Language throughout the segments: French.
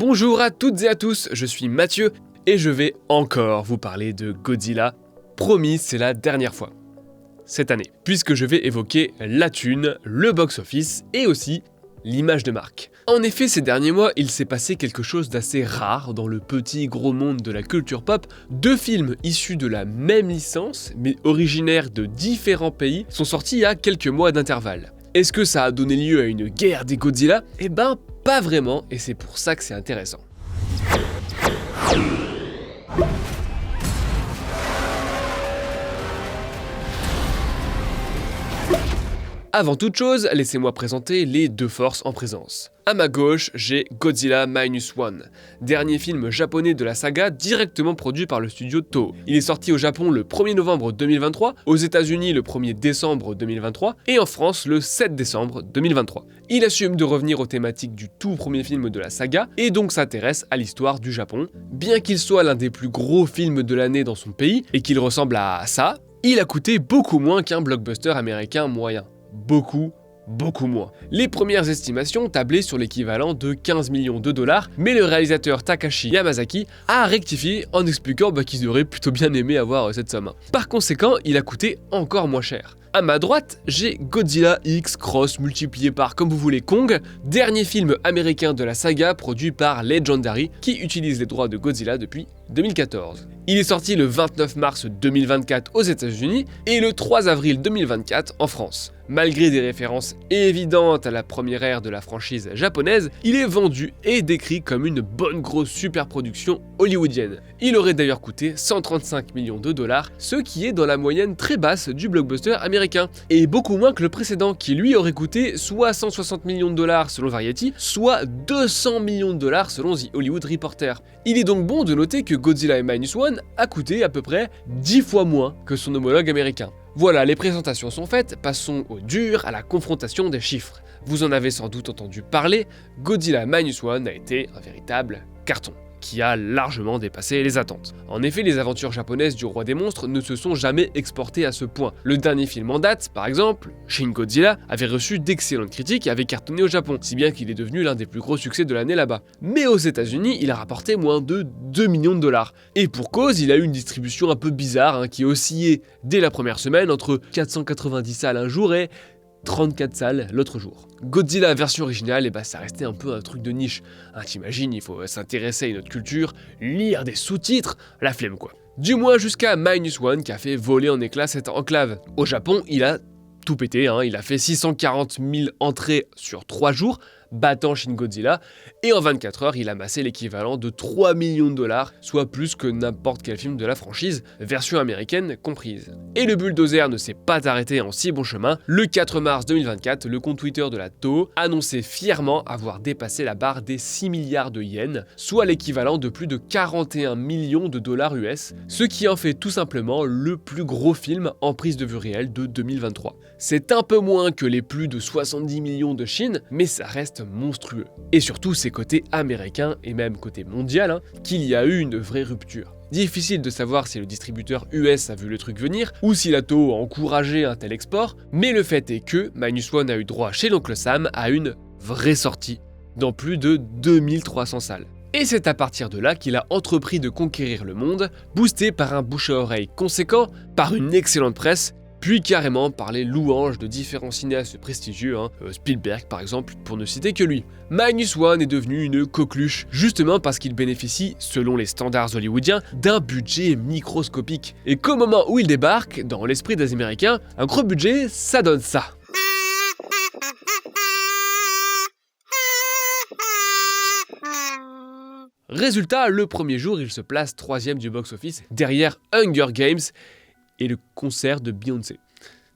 Bonjour à toutes et à tous, je suis Mathieu et je vais encore vous parler de Godzilla. Promis, c'est la dernière fois cette année, puisque je vais évoquer la thune, le box-office et aussi l'image de marque. En effet, ces derniers mois, il s'est passé quelque chose d'assez rare dans le petit gros monde de la culture pop. Deux films issus de la même licence, mais originaires de différents pays, sont sortis il y a quelques mois d'intervalle. Est-ce que ça a donné lieu à une guerre des Godzilla ? Eh ben, pas vraiment, et c'est pour ça que c'est intéressant. Avant toute chose, laissez-moi présenter les deux forces en présence. À ma gauche, j'ai Godzilla Minus One, dernier film japonais de la saga directement produit par le studio Toho. Il est sorti au Japon le 1er novembre 2023, aux États-Unis le 1er décembre 2023 et en France le 7 décembre 2023. Il assume de revenir aux thématiques du tout premier film de la saga et donc s'intéresse à l'histoire du Japon. Bien qu'il soit l'un des plus gros films de l'année dans son pays et qu'il ressemble à ça, il a coûté beaucoup moins qu'un blockbuster américain moyen. Beaucoup moins. Les premières estimations tablaient sur l'équivalent de 15 millions de dollars, mais le réalisateur Takashi Yamazaki a rectifié en expliquant qu'ils auraient plutôt bien aimé avoir cette somme. Par conséquent, il a coûté encore moins cher. À ma droite, j'ai Godzilla X Cross multiplié par comme vous voulez Kong, dernier film américain de la saga produit par Legendary qui utilise les droits de Godzilla depuis 2014. Il est sorti le 29 mars 2024 aux États-Unis et le 3 avril 2024 en France. Malgré des références évidentes à la première ère de la franchise japonaise, il est vendu et décrit comme une bonne grosse superproduction hollywoodienne. Il aurait d'ailleurs coûté 135 millions de dollars, ce qui est dans la moyenne très basse du blockbuster américain, et beaucoup moins que le précédent qui lui aurait coûté soit 160 millions de dollars selon Variety, soit 200 millions de dollars selon The Hollywood Reporter. Il est donc bon de noter que Godzilla Minus One a coûté à peu près 10 fois moins que son homologue américain. Voilà, les présentations sont faites, passons au dur, à la confrontation des chiffres. Vous en avez sans doute entendu parler, Godzilla Minus One a été un véritable carton, qui a largement dépassé les attentes. En effet, les aventures japonaises du roi des monstres ne se sont jamais exportées à ce point. Le dernier film en date, par exemple, Shin Godzilla, avait reçu d'excellentes critiques et avait cartonné au Japon, si bien qu'il est devenu l'un des plus gros succès de l'année là-bas. Mais aux États-Unis, il a rapporté moins de 2 millions de dollars. Et pour cause, il a eu une distribution un peu bizarre, qui oscillait dès la première semaine entre 490 salles un jour et 34 salles l'autre jour. Godzilla version originale, ça restait un peu un truc de niche. T'imagines, il faut s'intéresser à une autre culture, lire des sous-titres, la flemme quoi. Du moins jusqu'à Minus One qui a fait voler en éclats cette enclave. Au Japon, il a tout pété, il a fait 640 000 entrées sur 3 jours, battant Shin Godzilla, et en 24 heures, il a amassé l'équivalent de 3 millions de dollars, soit plus que n'importe quel film de la franchise, version américaine comprise. Et le bulldozer ne s'est pas arrêté en si bon chemin. Le 4 mars 2024, le compte Twitter de la Toho annonçait fièrement avoir dépassé la barre des 6 milliards de yens, soit l'équivalent de plus de 41 millions de dollars US, ce qui en fait tout simplement le plus gros film en prise de vue réelle de 2023. C'est un peu moins que les plus de 70 millions de Chine, mais ça reste monstrueux. Et surtout, c'est côté américain et même côté mondial qu'il y a eu une vraie rupture. Difficile de savoir si le distributeur US a vu le truc venir ou si la Toho a encouragé un tel export, mais le fait est que Minus One a eu droit chez l'oncle Sam à une vraie sortie dans plus de 2300 salles. Et c'est à partir de là qu'il a entrepris de conquérir le monde, boosté par un bouche à oreille conséquent, par une excellente presse, puis carrément par les louanges de différents cinéastes prestigieux, Spielberg par exemple, pour ne citer que lui. Minus One est devenu une coqueluche, justement parce qu'il bénéficie, selon les standards hollywoodiens, d'un budget microscopique. Et qu'au moment où il débarque, dans l'esprit des Américains, un gros budget, ça donne ça. Résultat, le premier jour, il se place 3e du box-office, derrière Hunger Games et le concert de Beyoncé.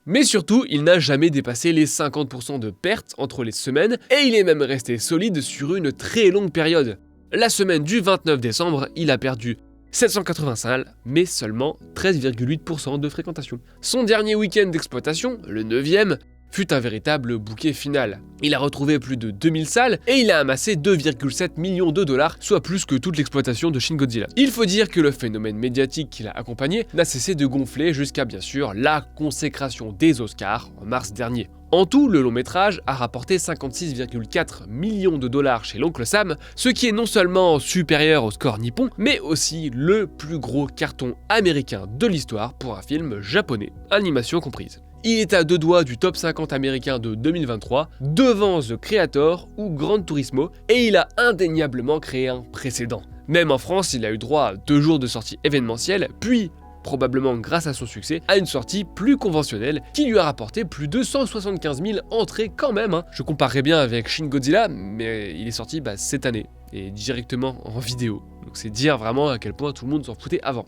Mais surtout, il n'a jamais dépassé les 50% de pertes entre les semaines, et il est même resté solide sur une très longue période. La semaine du 29 décembre, il a perdu 780 salles, mais seulement 13,8% de fréquentation. Son dernier week-end d'exploitation, le 9e, fut un véritable bouquet final. Il a retrouvé plus de 2000 salles et il a amassé 2,7 millions de dollars, soit plus que toute l'exploitation de Shin Godzilla. Il faut dire que le phénomène médiatique qui l'a accompagné n'a cessé de gonfler jusqu'à bien sûr la consécration des Oscars en mars dernier. En tout, le long métrage a rapporté 56,4 millions de dollars chez l'oncle Sam, ce qui est non seulement supérieur au score nippon, mais aussi le plus gros carton américain de l'histoire pour un film japonais, animation comprise. Il est à 2 doigts du top 50 américain de 2023, devant The Creator ou Gran Turismo, et il a indéniablement créé un précédent. Même en France, il a eu droit à 2 jours de sortie événementielle, puis probablement grâce à son succès, à une sortie plus conventionnelle qui lui a rapporté plus de 175 000 entrées quand même. Je comparerais bien avec Shin Godzilla, mais il est sorti cette année, et directement en vidéo. Donc c'est dire vraiment à quel point tout le monde s'en foutait avant.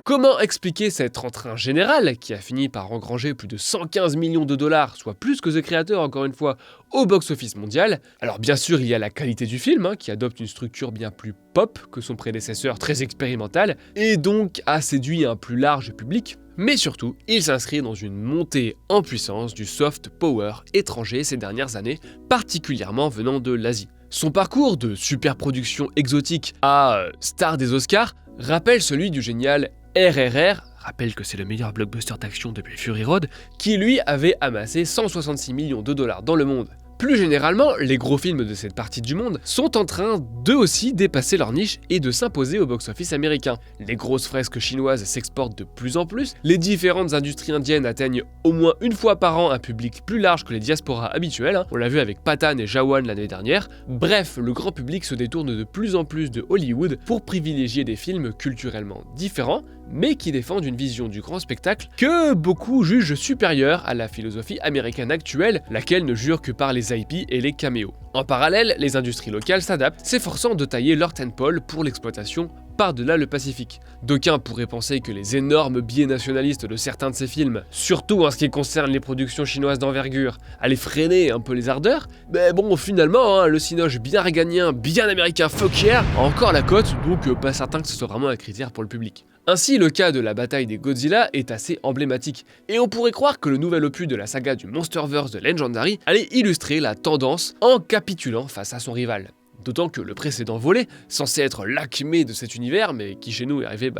Comment expliquer cet entrain général qui a fini par engranger plus de 115 millions de dollars, soit plus que The Creator encore une fois, au box-office mondial? Alors bien sûr il y a la qualité du film, qui adopte une structure bien plus pop que son prédécesseur très expérimental, et donc a séduit un plus large public. Mais surtout, il s'inscrit dans une montée en puissance du soft power étranger ces dernières années, particulièrement venant de l'Asie. Son parcours de superproduction exotique à star des Oscars rappelle celui du génial RRR, rappelle que c'est le meilleur blockbuster d'action depuis Fury Road, qui lui avait amassé 166 millions de dollars dans le monde. Plus généralement, les gros films de cette partie du monde sont en train d'eux aussi dépasser leur niche et de s'imposer au box-office américain. Les grosses fresques chinoises s'exportent de plus en plus, les différentes industries indiennes atteignent au moins une fois par an un public plus large que les diasporas habituelles, on l'a vu avec Pathan et Jawan l'année dernière. Bref, le grand public se détourne de plus en plus de Hollywood pour privilégier des films culturellement différents, mais qui défendent une vision du grand spectacle que beaucoup jugent supérieure à la philosophie américaine actuelle, laquelle ne jure que par les IP et les caméos. En parallèle, les industries locales s'adaptent, s'efforçant de tailler leur tentpole pour l'exploitation par-delà le Pacifique. D'aucuns pourraient penser que les énormes biais nationalistes de certains de ces films, surtout en ce qui concerne les productions chinoises d'envergure, allaient freiner un peu les ardeurs, mais bon, finalement, le cinoche bien réganien, bien américain fuck yeah, a encore la cote, donc pas certain que ce soit vraiment un critère pour le public. Ainsi, le cas de la bataille des Godzilla est assez emblématique, et on pourrait croire que le nouvel opus de la saga du Monsterverse de Legendary allait illustrer la tendance en capitulant face à son rival. D'autant que le précédent volet, censé être l'acmé de cet univers, mais qui chez nous est arrivé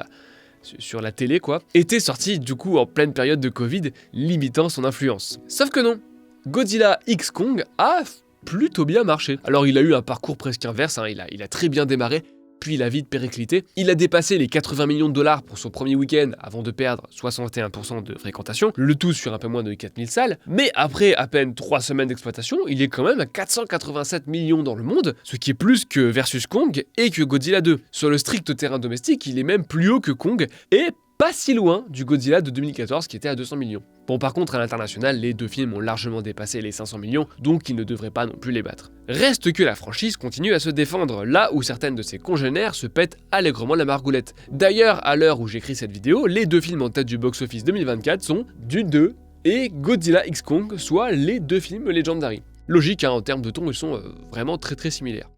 sur la télé était sorti du coup en pleine période de Covid, limitant son influence. Sauf que non, Godzilla X Kong a plutôt bien marché. Alors il a eu un parcours presque inverse, il a très bien démarré, puis il a vite périclité. Il a dépassé les 80 millions de dollars pour son premier week-end avant de perdre 61% de fréquentation, le tout sur un peu moins de 4000 salles, mais après à peine 3 semaines d'exploitation, il est quand même à 487 millions dans le monde, ce qui est plus que Versus Kong et que Godzilla 2. Sur le strict terrain domestique, il est même plus haut que Kong, et pas si loin du Godzilla de 2014 qui était à 200 millions. Bon, par contre, à l'international, les deux films ont largement dépassé les 500 millions, donc ils ne devraient pas non plus les battre. Reste que la franchise continue à se défendre, là où certaines de ses congénères se pètent allègrement la margoulette. D'ailleurs, à l'heure où j'écris cette vidéo, les deux films en tête du box-office 2024 sont Dune 2 et Godzilla X Kong, soit les deux films Legendary. Logique, en termes de ton, ils sont vraiment très similaires.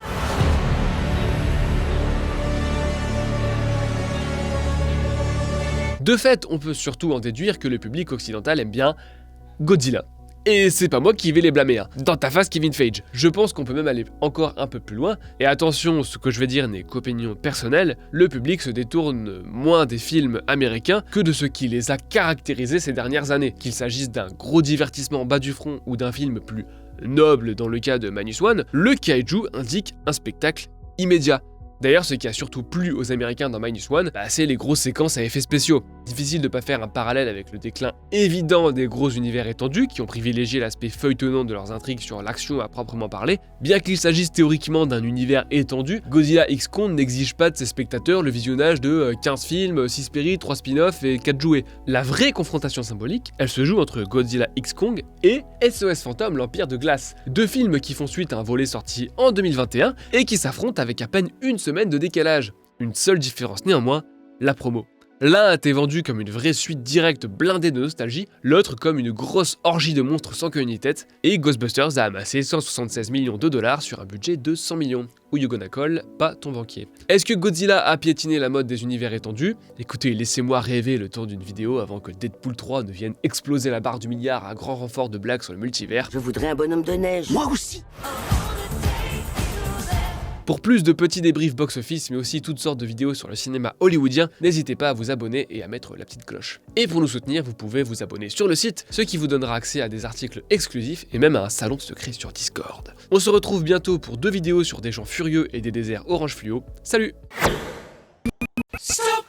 De fait, on peut surtout en déduire que le public occidental aime bien Godzilla. Et c'est pas moi qui vais les blâmer, Dans ta face, Kevin Feige. Je pense qu'on peut même aller encore un peu plus loin, et attention, ce que je vais dire n'est qu'opinion personnelle, le public se détourne moins des films américains que de ce qui les a caractérisés ces dernières années, qu'il s'agisse d'un gros divertissement bas du front ou d'un film plus noble dans le cas de Minus One, le kaiju indique un spectacle immédiat. D'ailleurs, ce qui a surtout plu aux Américains dans Minus One, c'est les grosses séquences à effets spéciaux. Difficile de pas faire un parallèle avec le déclin évident des gros univers étendus qui ont privilégié l'aspect feuilletonnant de leurs intrigues sur l'action à proprement parler. Bien qu'il s'agisse théoriquement d'un univers étendu, Godzilla X Kong n'exige pas de ses spectateurs le visionnage de 15 films, 6 séries, 3 spin-offs et 4 jouets. La vraie confrontation symbolique, elle se joue entre Godzilla X Kong et SOS Phantom, l'Empire de Glace. Deux films qui font suite à un volet sorti en 2021 et qui s'affrontent avec à peine une semaine de décalage. Une seule différence néanmoins, la promo. L'un a été vendu comme une vraie suite directe blindée de nostalgie, l'autre comme une grosse orgie de monstres sans queue ni tête, et Ghostbusters a amassé 176 millions de dollars sur un budget de 100 millions. Ou you gonna call, pas ton banquier. Est-ce que Godzilla a piétiné la mode des univers étendus? Écoutez, laissez-moi rêver le temps d'une vidéo avant que Deadpool 3 ne vienne exploser la barre du milliard à grand renfort de blagues sur le multivers. Je voudrais un bonhomme de neige. Moi aussi. Pour plus de petits débriefs box-office, mais aussi toutes sortes de vidéos sur le cinéma hollywoodien, n'hésitez pas à vous abonner et à mettre la petite cloche. Et pour nous soutenir, vous pouvez vous abonner sur le site, ce qui vous donnera accès à des articles exclusifs et même à un salon secret sur Discord. On se retrouve bientôt pour 2 vidéos sur des gens furieux et des déserts orange fluo. Salut! Stop!